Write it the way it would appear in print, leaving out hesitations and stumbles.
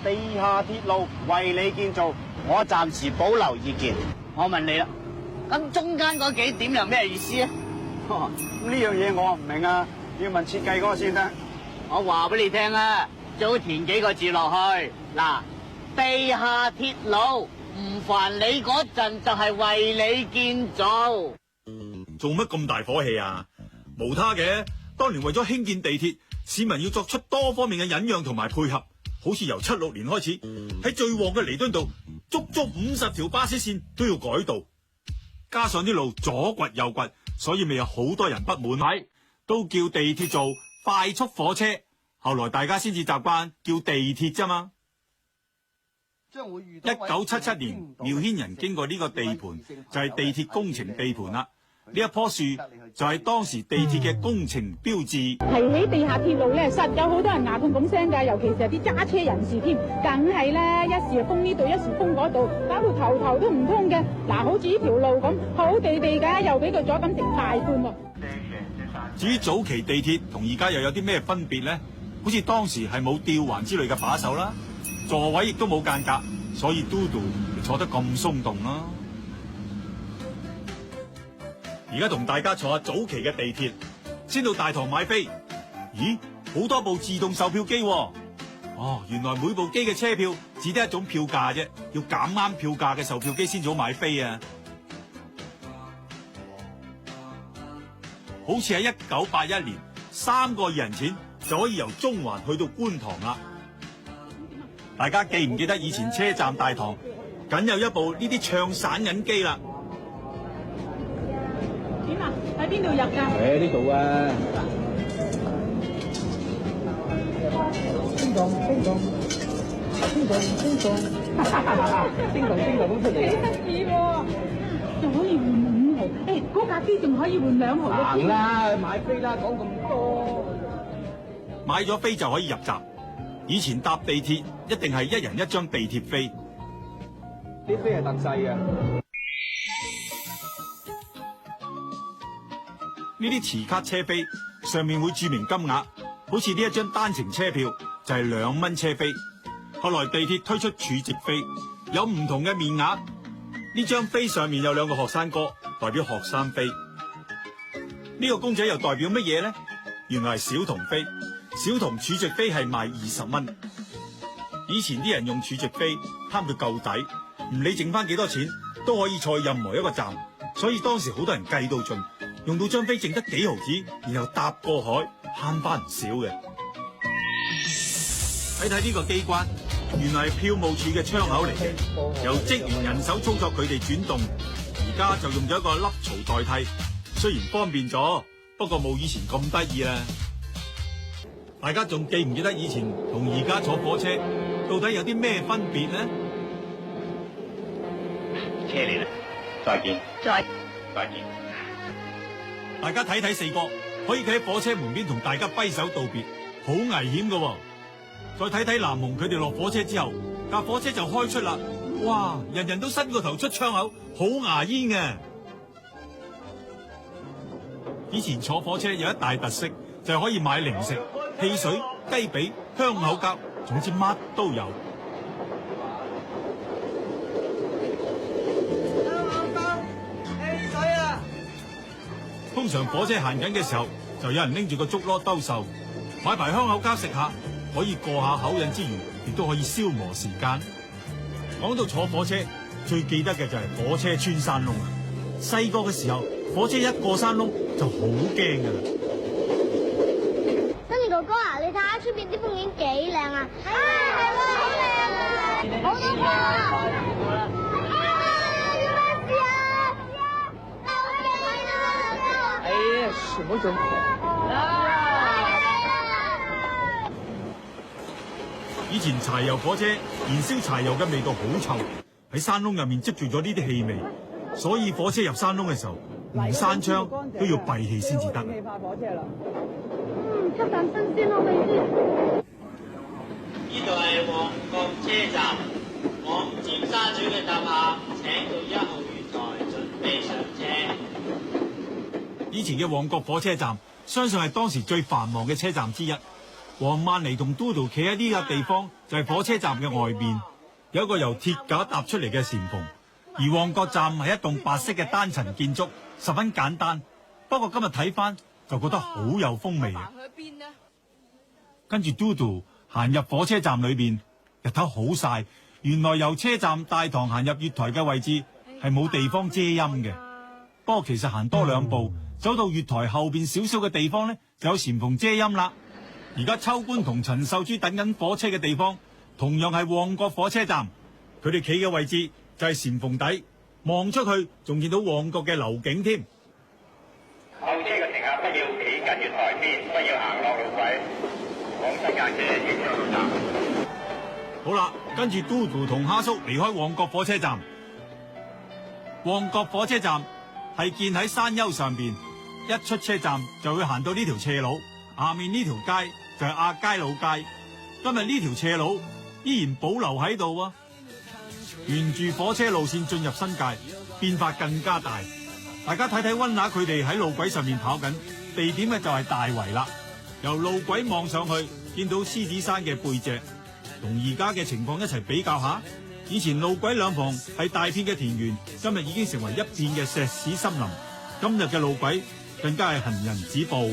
地下鐵路為你建造，我暫時保留意見。我問你啦，咁中間嗰幾點有咩意思啊？呢樣嘢我唔明啊，要問設計嗰個先得。我話俾你聽啊，最好填幾個字落去。嗱，地下鐵路唔煩你嗰陣就係為你建造。做乜咁大火氣啊？無他嘅，當年為咗興建地鐵，市民要作出多方面嘅忍讓同埋配合，好似由76年開始，喺最旺嘅彌敦道，足50條巴士線都要改道，加上啲路左掘右掘，所以咪有好多人不滿，都叫地鐵做快速火車。後來大家先至習慣叫地鐵啫嘛。1977年，苗軒人經過呢個地盤，就係地鐵工程地盤啦。呢一棵樹就係當時地鐵嘅工程標誌。提起地下鐵路咧，實有好多人牙痛咁聲㗎，尤其是係啲揸車人士添，梗係啦，一時封呢度，一時封嗰度，搞到頭都唔通嘅。嗱，好似呢條路咁，好地地㗎，又俾佢阻緊成大半喎。至於早期地鐵同而家又有啲咩分別咧？好似當時係冇吊環之類嘅把手啦，座位亦都冇間隔，所以嘟嘟坐得咁鬆動啦。而家同大家坐下早期嘅地鐵，先到大堂買飛。咦，好多部自動售票機喎。哦，原來每部機嘅車票只得一種票價啫，要揀啱票價嘅售票機先至好買飛啊。好似喺1981年，3個2人錢就可以由中環去到觀塘啦。大家記唔記得以前車站大堂梗有一部呢啲唱散銀機啦？點啊？喺邊度入㗎？喺呢度啊！叮咚叮咚叮咚叮咚，叮咚叮咚咁出嚟。幾得意喎！仲可以換5毫，嗰架機仲可以換2毫。行啦，買飛啦，講咁多。買咗飛就可以入閘。以前搭地鐵一定係一人一張地鐵飛，啲飛係特製嘅。呢啲磁卡車飛上面會注明金額，好似呢一張單程車票就係2蚊車飛。後來地鐵推出儲值飛，有唔同嘅面額。呢張飛上面有2個學生哥，代表學生飛。呢個公仔又代表乜嘢呢？原來係小童飛。小童儲值飛係賣20蚊。以前啲人用儲值飛貪佢夠抵，唔理剩翻幾多錢都可以坐任何一個站，所以當時好多人計到盡，用到張飛剩得幾毫子，然後搭過海慳翻唔少嘅。睇睇呢個機關，原來係票務處嘅窗口嚟嘅，由職員人手操作佢哋轉動，而家就用咗一個凹槽代替，雖然方便咗，不過冇以前咁得意啦。大家仲記唔記得以前同而家坐火車到底有啲咩分別呢？車嚟啦，再見。再見。大家睇睇4個，可以企喺火車門邊同大家揮手道別，好危險㗎喎。再睇睇南紅佢哋落火車之後，架火車就開出啦。哇，人人都伸個頭出窗口，好牙煙嘅。以前坐火車有一大特色，就係可以買零食、汽水、雞髀、香口膠，總之乜都有。香口膠、汽水啊！通常火車行緊嘅時候，就有人拎住個竹籮兜售，買排香口膠食下，可以過下口癮之餘，亦都可以消磨時間。講到坐火車，最記得嘅就係火車穿山窿啊！細個嘅時候，火車一過山窿就好驚噶啦。哥哥啊，你睇下出邊啲風景幾靚啊！係喎，好靚啊！好多花啊！做咩事啊？好驚啊！哎呀，唔好做。以前柴油火車燃燒柴油嘅味道好臭，喺山窿入面積住咗呢啲氣味，所以火車入山窿嘅時候，連閂窗都要閉氣先至得。吸啖新鮮空氣先。呢度係旺角車站，往尖沙咀嘅搭客請到1號月台準備上車。以前嘅旺角火車站，相信係當時最繁忙嘅車站之一。黃曼妮同嘟嘟企喺呢個地方，就係火車站嘅外面，有一個由鐵架搭出嚟嘅簷篷。而旺角站係一棟白色嘅單層建築，十分簡單。不過今日睇翻就覺得好有風味啊！跟住嘟嘟行入火車站裏邊，日頭好曬，原來由車站大堂行入月台嘅位置係冇地方遮陰嘅。不過其實行多兩步，走到月台後邊少少嘅地方呢，就有簷篷遮陰啦。而家秋官同陳秀珠等緊火車嘅地方，同樣係旺角火車站。佢哋企嘅位置就係簷篷底，望出去仲見到旺角嘅樓景添。候車嘅乘客不要企緊月台邊，不要行落路軌。廣西架車即將到站。好啦，跟住嘟嘟同蝦叔離開旺角火車站。旺角火車站係建喺山丘上邊，一出車站就會行到呢條斜路，下面呢條街就係亞皆老街。今日呢條斜路依然保留喺度啊！沿住火車路線進入新界，變化更加大。大家睇睇溫拿佢哋喺路軌上面跑緊，地點嘅就係大圍啦。由路軌望上去，見到獅子山嘅背脊，同而家嘅情況一齊比較下。以前路軌兩旁係大片嘅田園，今日已經成為一片嘅石屎森林。今日嘅路軌更加係行人止步。